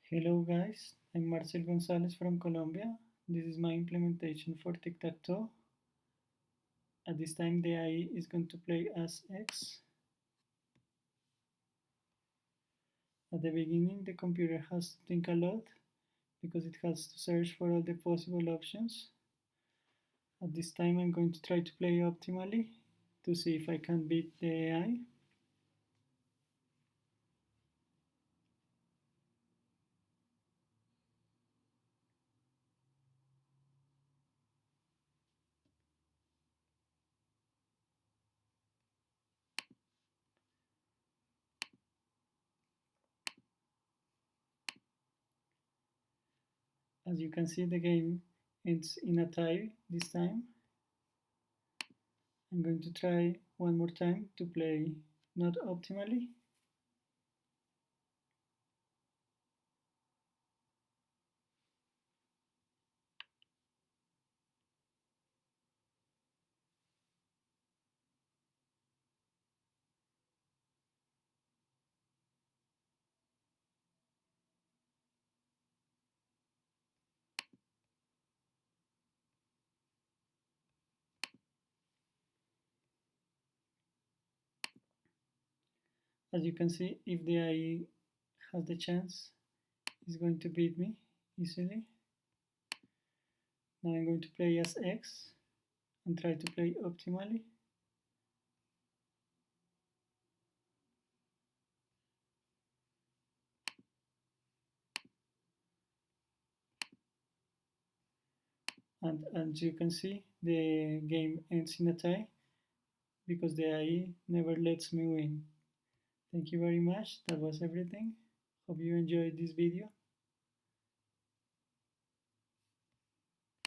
Hello guys, I'm Marcel Gonzalez from Colombia. This is my implementation for Tic-Tac-Toe. At this time the AI is going to play as X. At the beginning the computer has to think a lot because it has to search for all the possible options. At this time I'm going to try to play optimally to see if I can beat the AI. As you can see, the game ends in a tie this time. I'm going to try one more time to play not optimally. As you can see, if the AI has the chance, it's going to beat me easily. Now I'm going to play as X and try to play optimally. And as you can see, the game ends in a tie because the AI never lets me win. Thank you very much. That was everything. Hope you enjoyed this video.